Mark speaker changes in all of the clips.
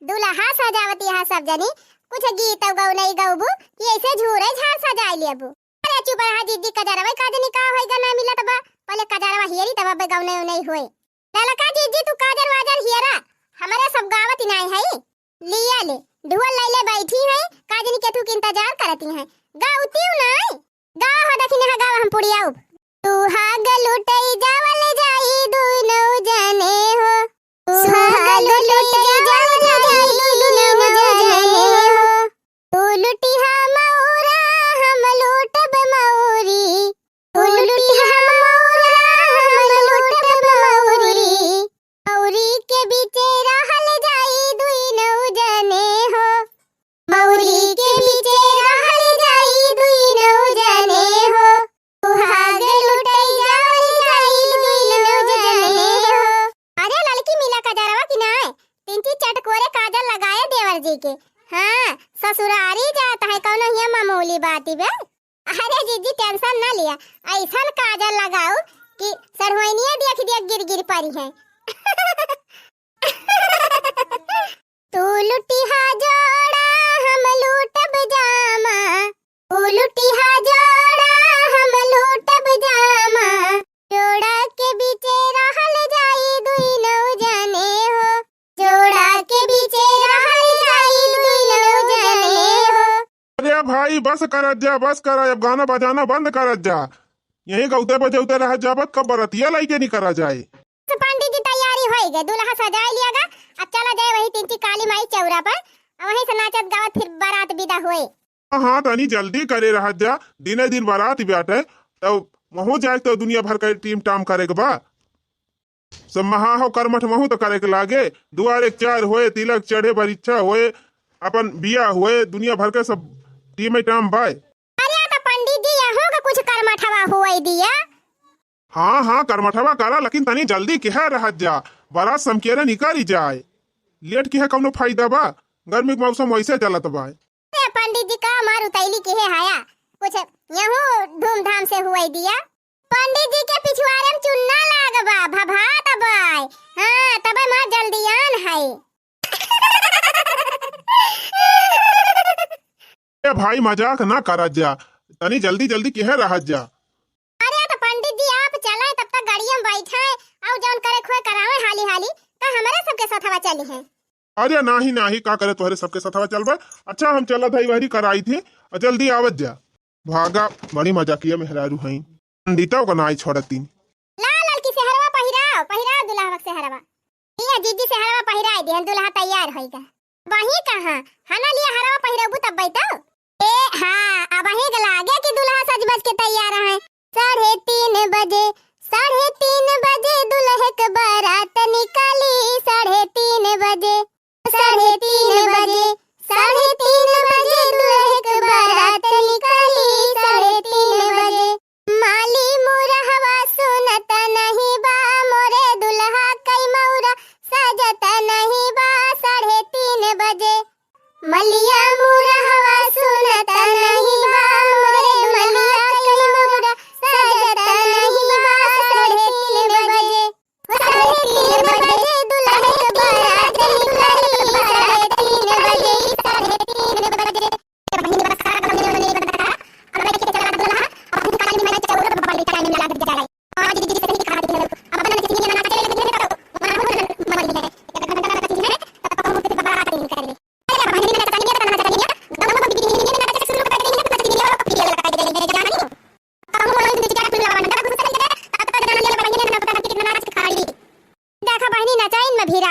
Speaker 1: दुल्हा सजावती है सब जनी कुछ गीत गौ नहीं गौबू कि ऐसे झूरे झाड़ सजाई लेबू। अरे चुप रहा दीदी कजरवा का जनी का होइगा ना मिलत बा पहले कजरवा हियरी तब बे गौ नहीं होए। ललका दीदी तू काजर वाजर हियरा हमारे सब गावत नहीं है लिया ले ढोल लैले बैठी है काजनी के तू के इंतजार करती है गाउती नहीं गा हो देखी ना गाव हम पुड़ियाऊ तू हाग लुटई जावल जाई दुनो जाने हो सुहाग लुटई जावल जाई दुनो जाने हो तू लुटी हम मौरा हम लूटब मौरी तू लुटी हम मौरा हम लूटब मौरी मौरी के बीच रहल जाई दुनो जाने हो मौरी के बीच रहल जाई दुनो जाने हो सुहाग लुटई जावल जाई दुनो जाने हो। अरे लड़की मिला कजरवा की ना तिनकी चटकोरे काजल लगाए देवर जी के। हाँ ससुरारी जाता है कौन ये मामूली बात बे। अरे जीजी टेंशन ना लिया ऐसा काजल लगाओ कि सरहोइनिया देख देख गिर गिर पड़ी है। तू लुटी हा जोड़ा हम लूटब जामा तू लुटी हा जोड़ा हम लूटब जामा जोड़ा के बीच रहल जाई दुनो जाने हो जोड़ा के बीच रहल जाई दुनो जाने हो।
Speaker 2: अरे भाई बस करत जा बस कर अब गाना बजाना बंद करत जा यही गौते बजौते रह जाबत कब बरतिया लाइके नहीं करा जाए।
Speaker 1: तो पंडित जी तैयारी होई गए दुल्हा सजाई लियागा अब चला जाए वही तिनकी काली माई चौरा पर वहीं से नाचत गावत फिर बारात विदा होए।
Speaker 2: हाँ तनी जल्दी करे रह जा दिने दिन बारात बाटे तो वहू जाए तो दुनिया भर का टीम टाम करे के बा सब महा हो कर्मठ महू तो करे के लागे दुआरे चार होए तिलक चढ़े परीक्षा होए अपन बिया होए दुनिया भर के सब टीम टाम बाय।
Speaker 1: अरे तो पंडित जी यहो का कुछ कर्मठवा होई दिया।
Speaker 2: हाँ कर्मठवा करा लेकिन तनी जल्दी कह रह जा बारात समकेरे निकाली जाए लेट की है कौनो फायदा बा गर्मी के मौसम वैसे चलत बा।
Speaker 1: पंडित जी का मार उतैली के है हाया कुछ यहो धूमधाम से हुई दिया। पंडित जी के पिछवाड़े में चुन्ना लागबा भभात बाय। हाँ तबे मार जल्दीयान है।
Speaker 2: ए भाई मजाक ना करत जा तनी जल्दी जल्दी कह रह जा।
Speaker 1: अरे तो पंडित जी आप चलाए तब तक गाड़ियों में बैठे और जौन करे खोए करावे हाली हाली का हमारे सबके साथ हवा चली है।
Speaker 2: अरे नाही का करे तुम्हारे सबके साथ हवा चलबा। अच्छा हम चला था वही कराई थी और जल्दी आवत जा भागा बड़ी मजाकिया मेहरारू हई पंडिता को नाई छोड़ती
Speaker 1: लाल लड़की से हरवा पहिराओ दुल्हा से हरवा ये जीजी से हरवा पहिराई दे दुल्हा तैयार होइगा। वही कहां हना लिया हरवा पहिराबू तब बैठो ए हां अब वही लागे कि दुल्हा सज बज के तैयार है 3:30 बजे 3:30 बजे दुल्हे के बारात निकाली 3:30 बजे 3:30 बजे 3:30 बजे दुल्हे के बारात निकाली 3:30 बजे माली मुरहवा सुनत नहीं बा मोरे दुल्हा कई मौरा सजत नहीं बा 3:30 बजे मलिया मुरहवा सुनत नहीं बा मोरे मलिया कई मौरा सजत नहीं बा 3:30 बजे 3:30 बजे दुल्हे के बारात निकाली 3:30 बजे 3:30 बजे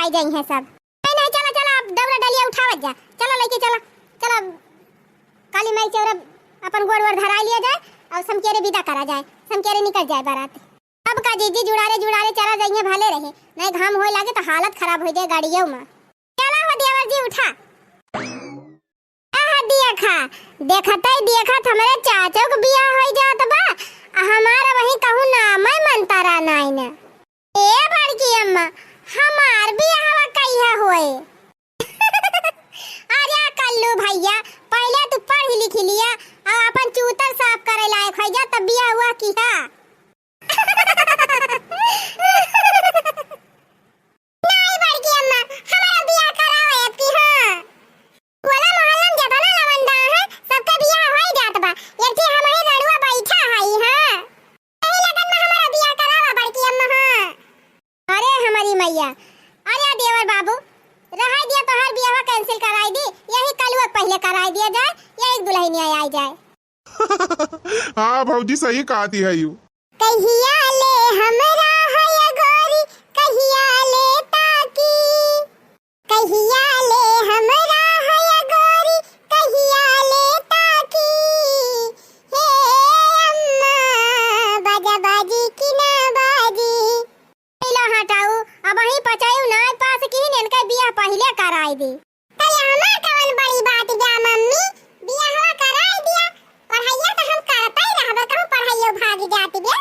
Speaker 1: गई है सब नहीं चला चला अब दौरा डलिया उठावत जा चला लेके चला चला काली माई चौरा अपन गोड़ वोड़ धरा लिया जाए और समकेरे विदा करा जाए समकेरे निकल जाए बारात। अब का जीजी जुड़ारे चला जाइए भले रहे नहीं घाम होए लागे तो हालत खराब हो जाए गाड़ियों में। चला हो देवर जी उठा आहा दिया खा देखत हमारे चाचा को बियाह हो जात बा हमारा वही कहूं ना मैं मनता रहा नहीं ना ए बड़की अम्मा हमार बियाह कहिया होए। अरे कल्लू भैया पहले तू पढ़ लिख लिया और अपन चूतर साफ करे लायक हो जा तब बियाह हुआ किया। नहीं बड़की अम्मा हमारा बियाह कराओ अब की हां भैया। अरे देवर बाबू रहा दिया तो हर बियाह कैंसिल कराई दी, यही कलुआ पहले कराई दिया जाए, यही दुल्हनिया आई जाए।
Speaker 2: हाँ भौजी सही कहती है यू।
Speaker 1: कहिया ले हमरा है गोरी, कहिया ले ताकी, कहिया ले हमरा है गोरी, कहिया ले ताकी, हे अम्मा बाजा बाजी की ना बाजी। लो हटाऊ अब ही पचाऊ ना पास की इनका बियाह पहले कराई दी। तले हमार कवन बड़ी बात बा मम्मी, बियाहवा कराई दिया, पढ़ाइया तो हम करता ही रहबे, कहूं पढ़ाइयो भाग जाती बे।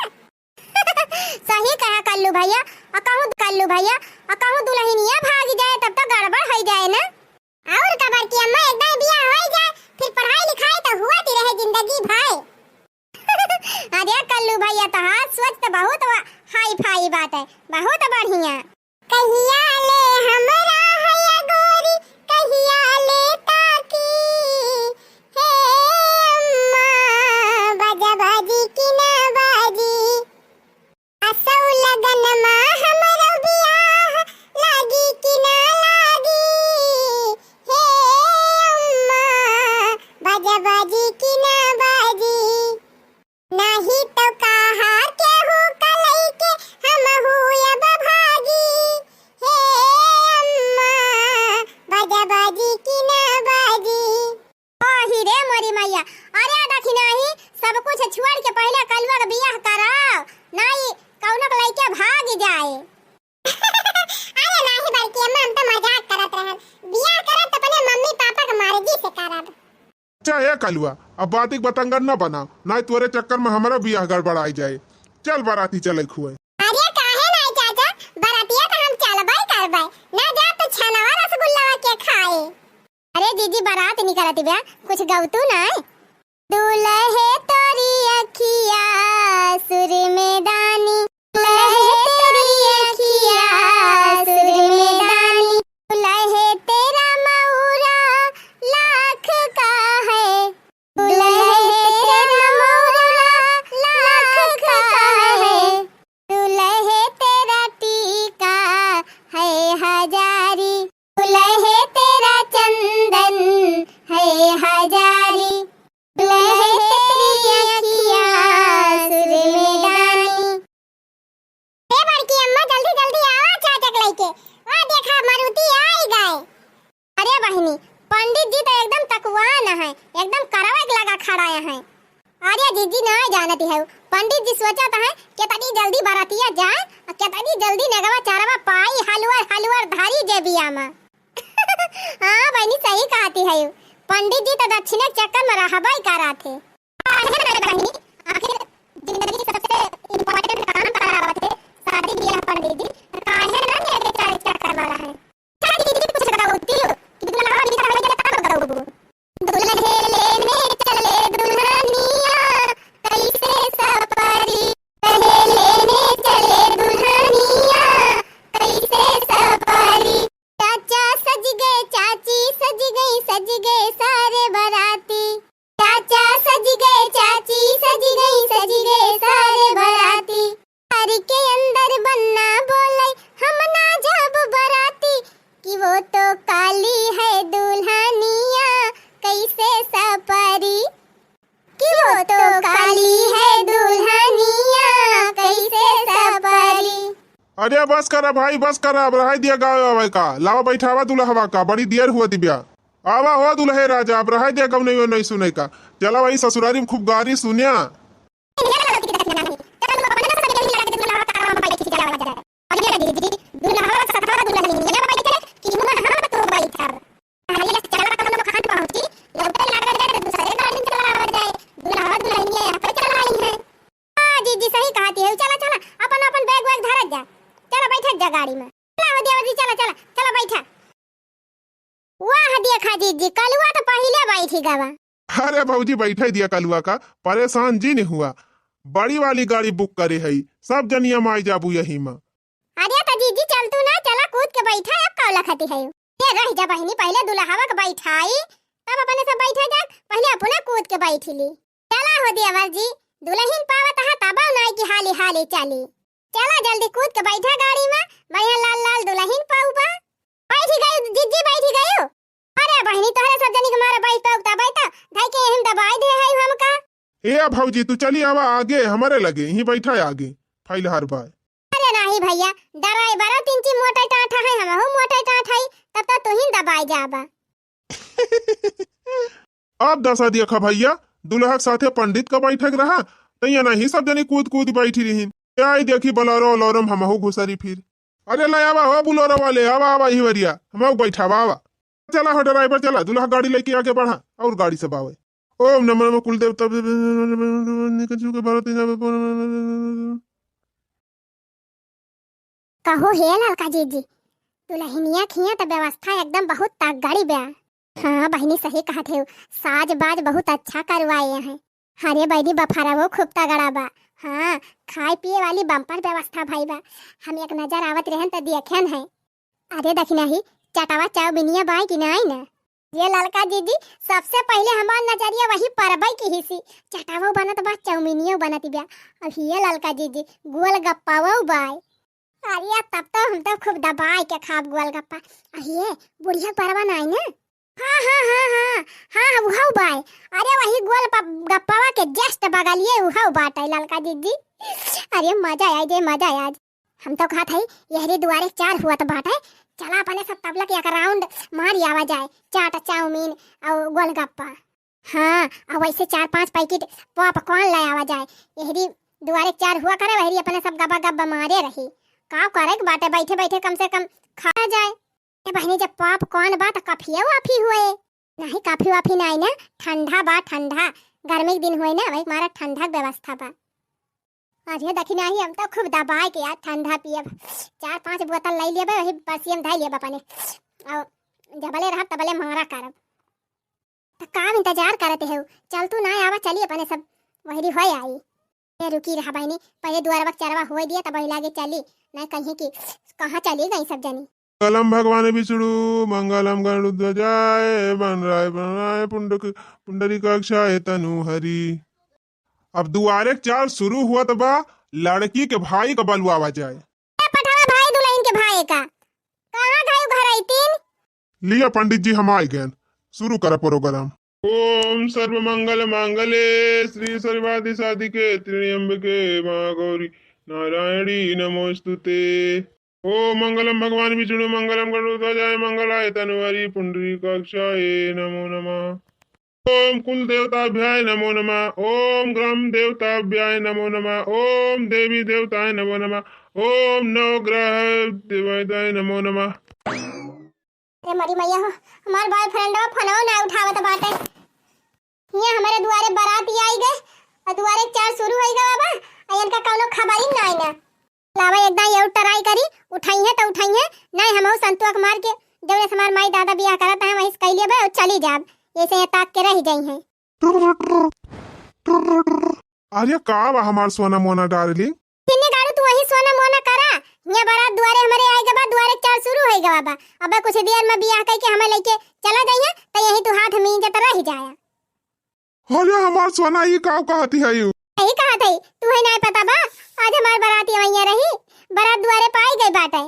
Speaker 1: सही कहा कल्लू भैया, कहूं कल्लू भैया, कहूं दुल्हनिया भाग जाए तब तो गड़बड़ हो जाए ना। और कबर की अम्मा एकदम बियाह हो जाए, फिर पढ़ाई लिखाई तो हुआ ती रहे जिंदगी भाई। अरे कल्लू भैया तो हाँ सोच तो बहुत हाई फाई बात है, बहुत बढ़िया। कहिया ले हमरा है गोरी, कहिया ले ताकी, हे अम्मा बाजा बाजी की ना बाजी। असौ लगन मा हमरो बियाह लागी कि ना लागी, हे अम्मा बाजा बाजी की ना बाजी। नाही तो कहा केहू कलई के हम अब भागी, हे अम्मा बाजा बाजी की ना बाजी। ओही रे मोरी मैया, अरे देखी नाही सब कुछ छोड़ के पहले कलुआ का बियाह कराओ, नहीं कौनो के लइके भाग जाए। अरे नाही बल्कि अम्मा हम तो मजाक करत रहल, बियाह करत तो अपने मम्मी पापा के मर्जी से करब।
Speaker 2: चाहे कलुआ अब बातिक बतंगर न बना, ना तोरे चक्कर में हमारा बियाह गड़बड़ाई जाए। चल बाराती चले खुए।
Speaker 1: अरे काहे नहीं चाचा, बारातिया तो हम चलबई करबई, ना जा तो छनवा रसगुल्ला के खाए। अरे दीदी बारात निकलती बे, कुछ गौतू ना। दूल्हे तोरी अखिया सुर में दानी, दूल्हे तोरी अखिया सुर में दानी, दूल्हे तेरा मौरा लाख का है, दूल्हे तेरा मौरा लाख का है, दूल्हे तेरा टीका है हजारी, दूल्हे तेरा चंदन है हजारी, दूल्हे तेरी अखियाँ सुर में दानी। ए बड़की अम्मा जल्दी जल्दी आओ चाचक लेके, वहाँ देखा मारुति आई गए। अरे बहनी पंडित जी तो एकदम तकवान है, एकदम करवट लगा खड़ा है। अरे जीजी ना जानती है, पंडित जी सोचता है कि तनी जल्दी बारातिया जाए, कि तनी जल्दी नगवा चारवा पाई हलवा हलवा धारी जे बिया में। हाँ बहनी सही कहती है, पंडित जी तो दक्षिण चक्कर में रहबाई करा थे। बहनी आखिर जिंदगी सबसे इम्पोर्टेंट काम करा थे शादी बियाह, पंडित जी काहे ना लेके चार चक्कर वाला है। चल दीदी कुछ बताओ तियो कि दूल्हा भी का है काम बताओ। दूल्हे लेने चले दुल्हनिया कैसे सपरी, दूल्हे लेने चले दुल्हनिया कैसे सपरी। चाचा सज गए, चाची सज गए सारे बराती, चाचा सज गए, चाची सज गए सारे बराती। घर के अंदर बन्ना बोले हम ना जब बराती, कि वो तो काली है दुल्हनिया कैसे सपरी, कि वो तो काली है दुल्हनिया कैसे सपरी।
Speaker 2: अरे बस करा भाई बस करा, अब रहा दिया गाँव आवे का, लावा बैठावा दुल्हवा का, बड़ी देर हुआ दिव्या। आवा हो दुल्हे राजा, अब रहा दिया कब नहीं सुने का। चला भाई ससुरारी में खूब गारी सुनिया।
Speaker 1: जी सही कहती है, चला चला अपन अपन बैग वैग धरत जा, चला बैठत जा गाड़ी में। चला हो देवर जी, चला चला चला बैठा। वाह देखा जीजी कलुआ तो पहले बैठी गवा।
Speaker 2: अरे भौजी बैठे दिया कलुआ का, परेशान जी नहीं हुआ। बड़ी वाली गाड़ी बुक करे है, सब जनिया माई जाबू यही में।
Speaker 1: अरे तो जीजी चल तू ना, चला कूद के बैठा, अब कौला खाती है। ये रह जा बहनी, पहले दुल्हावा के बैठाई तब अपने सब बैठा जा, पहले अपना कूद के बैठी ली। चला हो देवर जी, दुल्हन पावत हा तब नाई की हाली हाली चली। चला जल्दी कूद के बैठा गाड़ी में, बढ़िया लाल लाल दुल्हन पाऊ बा। बैठी गई जिज्जी, बैठी गई हो। अरे बहनी तोहरे सब जनी के मारे बैठ पाऊ ता बैठा, धाई के हम दबाई दे है हमका।
Speaker 2: ए भौजी तू चली आवा आगे, हमारे लगे यहीं बैठा है आगे फाइल हर बार।
Speaker 1: अरे नहीं भैया, ड्राइवर 3 मोटा टाटा है, हम हो मोटा टाटा है, तब तक तू ही दबाई जाबा।
Speaker 2: अब दसा दिया खा भैया, दुल्हा के साथे पंडित का बैठक रहा तैया नहीं सब जनी कूद कूद बैठी रही। आई देखी बोलोरो लोरम हमहू घुसरी फिर। अरे ले आवा हो बुलोरो वाले, आवा आवा ही वरिया हम बैठा आवा। चला हो ड्राइवर चला, दुल्हा गाड़ी लेके आगे बढ़ा और गाड़ी से बावे। ओम नमः नमः कुलदेव तब
Speaker 1: कहो हे लड़का जीजी, दुल्हनिया खिया तो व्यवस्था एकदम बहुत तगड़ी बा। हाँ बहनी सही कहते हो, साज बाज बहुत अच्छा करवाए हैं। हरे बहनी बफारा वो खूब तगड़ा बा। हाँ खाए पिए वाली बम्पर व्यवस्था भाई बा। हम एक नजर आवत रहन तो देखन है। अरे दखना ही चटावा चाव बिनिया बाई कि नहीं ना। ये लड़का दीदी सबसे पहले हमार नजरिया वही परबई की हिसी, चटावा बनत बा चाउमीनियो बनत बा। अब ये लड़का दीदी गोल गप्पावा बाई। अरे तब तो हम तो खूब दबाई के खाब गोल गप्पा। अरे बुढ़िया परवा नहीं ना। हाँ हाँ हाँ हाँ हाँ उहाउ बाई। अरे वही गोल गप्पावा के जस्ट बगलिए उहाउ बाटे लड़का दीदी। अरे मजा आए जे मजा आज। हम तो कहा था यहरी दुआरे 4 हुआ तो बाटे, चला अपने सब तबला के एक राउंड मारी आवा जाए, चाट चाउमीन और गोलगप्पा। हाँ और वैसे 4-5 पैकेट पॉपकॉर्न ले आवा जाए। यहरी दुआरे 4 हुआ करे, वही अपने सब गब्बा गब्बा मारे रही। का करे बाटे बैठे बैठे कम से कम खा जाए। बहनी जब पॉपकॉर्न बा तो काफी वाफी हुए नहीं, काफी वाफी नहीं ना, ठंडा बा ठंडा, गर्मी के दिन हुए ना वही हमारा ठंडा व्यवस्था बा। अरे देखी नहीं हम तो खूब दबाए के यार ठंडा पियब, 4-5 बोतल ले लेबे वही बसियम धाई लेबे अपने और जबले रह तबले मारा करब। तो काम इंतजार करते हो, चल तू ना आवा चली अपने सब वही होय आई। ये रुकी रहा बहनी, पहले दुआरवा चरवा होय दिया तब लागे चली, नहीं कहीं की कहाँ चली गई सब जनी।
Speaker 2: मंगलम भगवान विष्णु मंगलम गरुड़ध्वजाय बन राय पुंडरी कक्षाय तनु हरि। अब दुआरे 4 शुरू हुआ तो बा, लड़की के भाई का बलुआवा जाए।
Speaker 1: पठावा भाई दुल्हन के भाई का कहाँ गए घर आई 3
Speaker 2: लिया पंडित जी हम आए गए, शुरू करा प्रोग्राम। ओम सर्व मंगल मांगले श्री सर्वादि साधिके त्र्यंबके मां गौरी नारायणी नमोस्तुते। ओम मंगलम भगवान विष्णु मंगलम गरुड़ध्वजाय मंगलाय तनुहरि पुंडरीकाक्षाय नमो नमः। ओम कुल देवताभ्याय नमो नमः। ओम ग्राम देवताभ्याय नमो नमः। ओम देवी देवताय नमो नमः। ओम नवग्रह देवताय नमो नमः।
Speaker 1: अरे मरी मैया हो, हमार बॉयफ्रेंड फोनवा ना उठावत बाटे। यहाँ हमारे दुआरे बाराती आई गए और दुआरे 4 शुरू हो गए बाबा, अयन का कौनो खबर ही नहीं ना। लावा एकदम ये ट्राई करी, उठाई है तो उठाई है, नहीं हम संतुआ के मार के जब हमार माई दादा बियाह करत है वहीं कह लिए और चली जाब, ऐसे ये ताक के रह जाई है।
Speaker 2: अरे का हमार सोना मोना डार्लिंग,
Speaker 1: किन्ने गाड़ू तू वही सोना मोना करा। यहाँ बारात दुआरे हमारे आए के बाद दुआरे 4 शुरू हो गए बाबा। अब कुछ देर में बियाह करके हमें लेके चला जाइए तो यही तू हाथ मींज तो रह जाया।
Speaker 2: अरे हमार सोना ये का कहती है यू,
Speaker 1: यही कहा था तू है नहीं पता बा। आज हमार बाराती वहीं रही, बारात दुआरे पाई गई बाटे,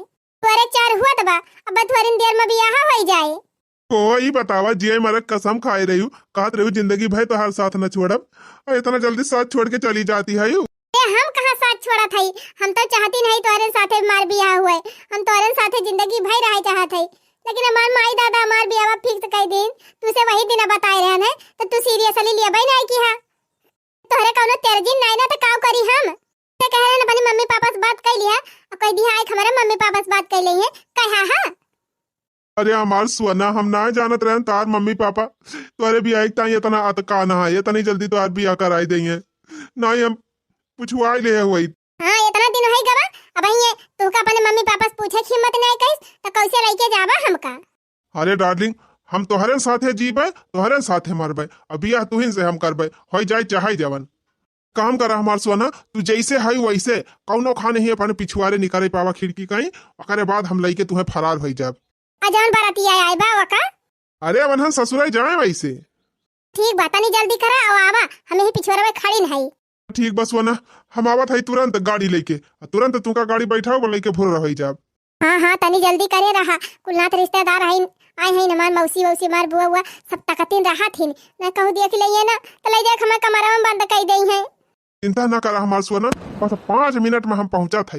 Speaker 1: दुआरे 4 हुआ तो बा, अब थोड़ी देर में बियाह हो जाए।
Speaker 2: कोई बतावा जी मरक कसम खाए रही हूँ, कहत रही जिंदगी भाई तो हर साथ न छोड़ब और इतना जल्दी साथ छोड़ के चली जाती है यू।
Speaker 1: हम कहाँ साथ छोड़ा था, हम तो चाहती नहीं तोरे साथे मार बियाह हुए, हम तोरे साथे जिंदगी भर रहे चाहत है, लेकिन हमार माई दादा हमार बियाह फिक्स कर दिन तुसे वही दिन बताए रहन है तो तू सीरियसली लिया भाई नहीं की। तोहरे कौनो तेरजिन नहीं ना तो काव करी हम ते कह रहे अपनी मम्मी पापा से बात कर लिया और कह दिया आई हमारे मम्मी पापा से बात कर ली है कहा। हां
Speaker 2: अरे हमार सोना हम ना जानत रहन तार मम्मी पापा तोरे भी आई ताई इतना अतका ना है, इतनी जल्दी तो आज बियाह कराई देंगे ना ही हम पुछवाई ले हुई।
Speaker 1: हां इतना दिन होई गवा, अब ये तू का अपने मम्मी पापा से पूछे की हिम्मत नहीं कइस तो कैसे लेके जाबा हमका।
Speaker 2: अरे डार्लिंग हम तोहरे साथे जीबे तोहरे साथे मरबे, अब बियाह तुहिन से हम करबे, होई जाए चाहे जवन काम करा हमार सोना, तू जैसे है वैसे कौनो खाने ही अपने पिछुआरे निकाले पावा खिड़की कहीं, ओकरे बाद हम लइके तुम्हें फरार हो जाब।
Speaker 1: अजान बाराती आई बा का।
Speaker 2: अरे अब हम ससुराल जाए वैसे
Speaker 1: ठीक बात नहीं जल्दी करा और आवा, हमें ही पिछुआरे में खड़ी नहीं।
Speaker 2: ठीक बस वो ना हम आवत है तुरंत गाड़ी लेके तुरंत तुमका गाड़ी बैठाओ लेके भूल रही जाब।
Speaker 1: हाँ हाँ तनी जल्दी करे रहा कुलनाथ रिश्तेदार आई आए हैं हमार मौसी वौसी हमार बुआ हुआ सब तकतीन रहा थी ना कहूँ देख लिये ना तो ले देख हमारे कमरा में बंद कर दी है।
Speaker 2: चिंता ना करा हमार सोना बस 5 मिनट में हम पहुंचा था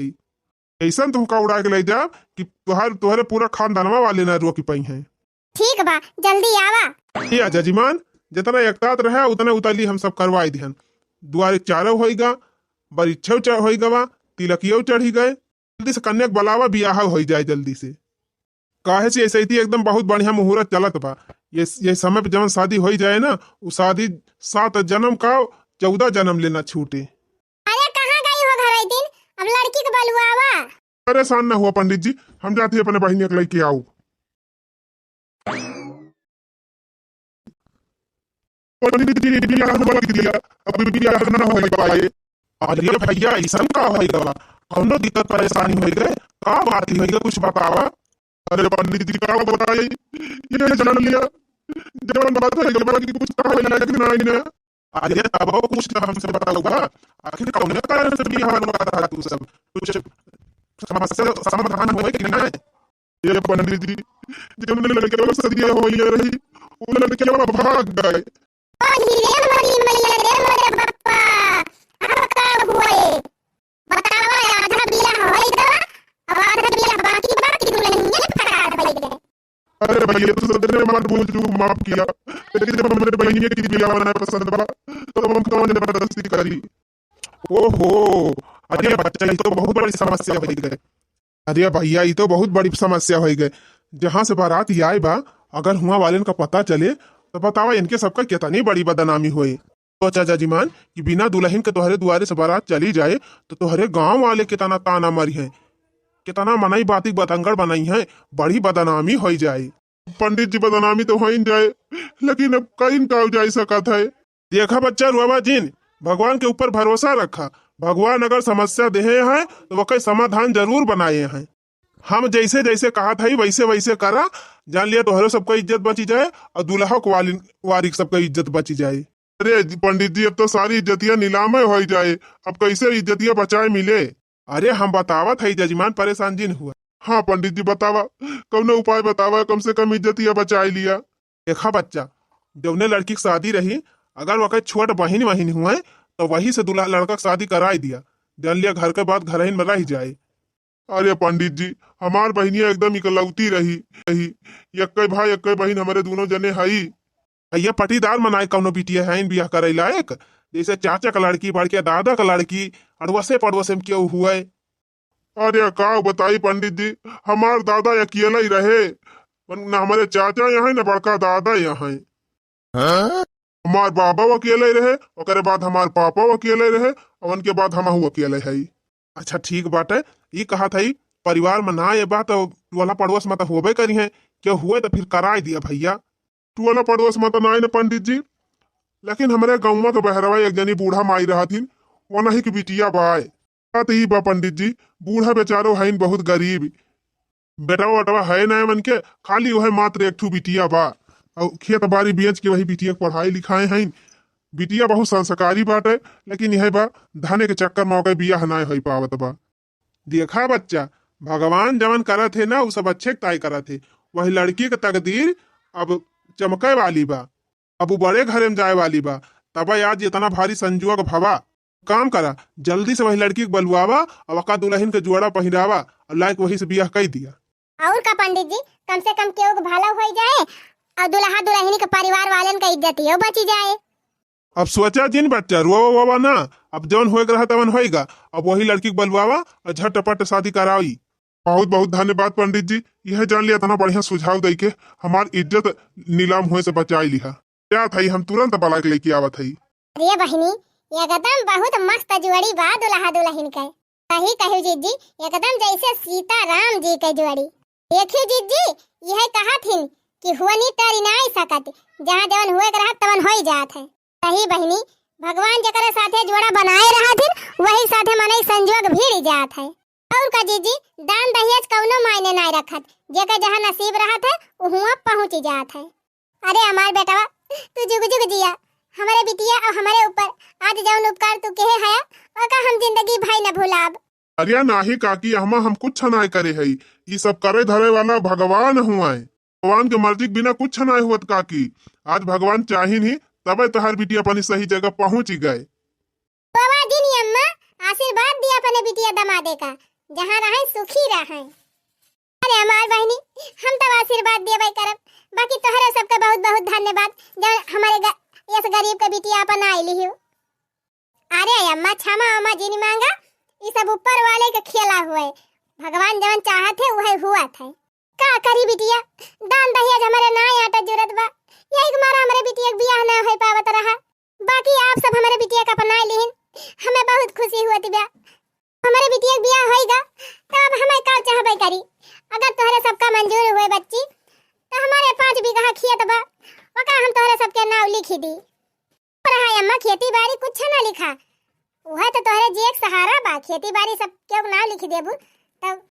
Speaker 2: ऐसा तुमका उड़ा के ले जाब कि तुहरे पूरा खानदानवा वाले ना रोकी पाई हैं।
Speaker 1: ठीक बा जल्दी आवा।
Speaker 2: ये जजमान जितना एकतात रहे उतना उताली हम सब करवाई दिहन दुआरे चारो होइगा बरीछो होइगा तिलकियो चढ़ी गए जल्दी से कन्या बलावा बियाह हो जाए जल्दी से काहे से ऐसे ही एकदम बहुत बढ़िया मुहूर्त चलत बा। ये समय पे जब शादी हो जाए ना वो शादी 7 जन्म का 14 जन्म लेना छूटे।
Speaker 1: अरे कहाँ गई हो घर दिन अब लड़की के बलुआवा।
Speaker 2: परेशान ना हुआ पंडित जी हम जाते हैं अपने बहनिया के लेके आओ। पंडित जी बियाह बोला दिया अभी बियाह ना हो पाए। अरे भैया ऐसा का होएगा कौनो दिक्कत परेशानी हो गए का बात होएगा कुछ बतावा। अरे पंडित जी का बताइए ये जान लिया जब बात है कि कुछ कहा लगा कि नहीं ना अरे तब कुछ तो हमसे बताओगा आखिर कौन कारण से बियाह होगा था तू सब कुछ समस्या समाधान होए कि नहीं। ये पंडित जी जब लड़के लोग सदिया हो रही वो लड़के लोग भाग गए। अरे भैया तो सदर ने हमारा भूल चूक माफ किया लेकिन जब हमने बहनिया की बियाह बनाना पसंद पड़ा तो हम कौन ने जबरदस्ती करी। ओहो अरे बच्चा ये तो बहुत बड़ी समस्या हो गई। अरे भैया ये तो बहुत बड़ी समस्या हो गई जहाँ से बारात ही आए बा अगर हुआ वाले का पता चले तो बतावा इनके सबका कितनी बड़ी बदनामी हुई। तो चाचा जीमान कि बिना दुल्हन के तोहरे दुआरे से बारात चली जाए तो तोहरे गांव वाले कितना ताना मरी है कितना मनाई बाती बतंगड़ बनाई है बड़ी बदनामी हो जाए। पंडित जी बदनामी तो हो जाए लेकिन अब कहीं का जा सकता है। देखा बच्चा रुआवा जिन भगवान के ऊपर भरोसा रखा भगवान अगर समस्या दे हैं तो वह कई समाधान जरूर बनाए हैं। हम जैसे जैसे कहा था वैसे वैसे करा जान लिया तोहरे सबका इज्जत बची जाए और दूल्हा को वारिक सबका इज्जत बची जाए। अरे पंडित जी अब तो सारी इज्जतियां नीलाम हो जाए अब कैसे इज्जतियां बचाए मिले। अरे हम बतावा था जजमान परेशान जिन हुआ। हाँ पंडित जी बतावा कौन उपाय बतावा कम से कम इज्जतियां बचाए लिया। देखा बच्चा जौने लड़की की शादी रही अगर वह छोट बहन वहीन हुए तो वही से दूल्हा लड़का की शादी कराई दिया जान लिया घर के बाद घर में रह जाए। अरे पंडित जी हमार बहनिया एकदम इकलौती रही यक्के भाई यक्के बहन हमारे दोनों जने हई भैया पटीदार मनाए कौनो बिटिया है बियाह करे लायक जैसे चाचा का लड़की बड़के दादा का लड़की अड़वसे पड़वसे में क्यों हुए। अरे का बताई पंडित जी हमार दादा अकेला ही रहे न हमारे चाचा यहाँ न बड़का दादा यहाँ हमार बाबा अकेले रहे और बाद हमार पापा अकेले रहे और उनके बाद हम अकेले है। अच्छा ठीक बात है ये कहा था परिवार में ना ये बात वाला पड़ोस में तो होबे करी है क्यों हुए तो फिर कराई दिया भैया टूला पड़ोस में तो ना न पंडित जी लेकिन हमारे गाँव में तो बहरवा एक जनी बूढ़ा माई रहा थी वो नहीं की बिटिया बाय बात ही बा पंडित जी बूढ़ा बेचारो है बहुत गरीब बेटा वटवा है ना मन के खाली वह मात्र एक ठू बिटिया बा और खेत बाड़ी बेच के वही बिटिया पढ़ाई लिखाए हैं। बिटिया बहुत संस्कारी बात है लेकिन यह बा धाने के चक्कर में ओके बियाह ना हो पावत बा। देखा बच्चा भगवान जवन करत थे ना वो सब अच्छे तय करत थे वही लड़की के तकदीर अब चमके वाली बा अब वो बड़े घर में जाए वाली बा तब आज इतना भारी संजोग भवा काम करा जल्दी से वही लड़की को बलुआवा और वका दुल्हन के जोड़ा पहनावा और लायक वही से बियाह कर दिया।
Speaker 1: और का पंडित जी कम से कम केहू भला हो जाए और दुल्हा दुल्हनी के परिवार वालन का इज्जत ही बची जाए।
Speaker 2: अब सोचा जिन बच्चा रोवा ना अब जौन हो रहा तवन होएगा अब वही लड़की को बलुआवा और झटपट शादी कराई। बहुत बहुत धन्यवाद पंडित जी यह जान लिया इतना बढ़िया सुझाव दे के हमार इज्जत नीलाम होए से बचाई लिहा क्या थई हम तुरंत बला के लेके आवत हई।
Speaker 1: अरे बहनी एकदम बहुत मस्त जोड़ी बा दुल्हा दुल्हन के सही कहू जीत जी एकदम जैसे सीता राम जी के जोड़ी। देखिए जीत जी यह कहा थी कि हुआ टरी ना सकत जहाँ जवन हुए रहा तवन हो जात है। सही बहनी भगवान जकरा साथे जोड़ा बनाए रहा थी वही साथे मने संजोग भीड़ जात है। और का जीजी दान दहेज कौनो मायने ना रखत जेकर जहाँ नसीब रहा था वहाँ पहुँच जात है। अरे हमार बेटवा तू जुग जुग जिया हमारे बिटिया और हमारे ऊपर आज जौन उपकार तू कहे है ओका हम जिंदगी भाई न भुलाब।
Speaker 2: अरे नाही काकी, हम कुछ नहीं करे है। ये सब करे धरे वाला भगवान हुआ है। भगवान के मर्जी के बिना कुछ नहीं हुआ काकी। आज भगवान चाही नहीं तबे तोहर बिटिया अपनी सही जगह पहुंच गए।
Speaker 1: बाबा जी नी अम्मा आशीर्वाद दिया अपने बिटिया दमादे का, जहाँ रहे सुखी रहे। अरे हमार बहनी हम तो आशीर्वाद दिए भाई करब, बाकी तोहरे सबका बहुत बहुत धन्यवाद जो हमारे इस गरीब के बिटिया अपन आई लियो। अरे अम्मा क्षमा अम्मा जी नी मांगा, ये सब ऊपर वाले के खेला हुए, भगवान जवन चाहत है वही हुआ था। का करी बिटिया, दान दहेज हमारे ना आटा जरूरत बा, यही के मारा हमारे बिटिया के बियाह ना हो पावत रहा। बाकी आप सब हमारे बिटिया का अपना लिहिन, हमें बहुत खुशी हुआ थी। हमारे बिटिया के बियाह होएगा तो अब हमें का चाहबे करी। अगर तोहरे सबका मंजूर हुए बच्ची तो हमारे 5 बीघा खेत बा, ओका हम तोहरे सबके नाम लिखी दी। पर हाय अम्मा खेती बाड़ी कुछ ना लिखा, वह तो तोहरे जी एक सहारा बा। खेती बाड़ी सब क्यों नाम लिखी देबू, तब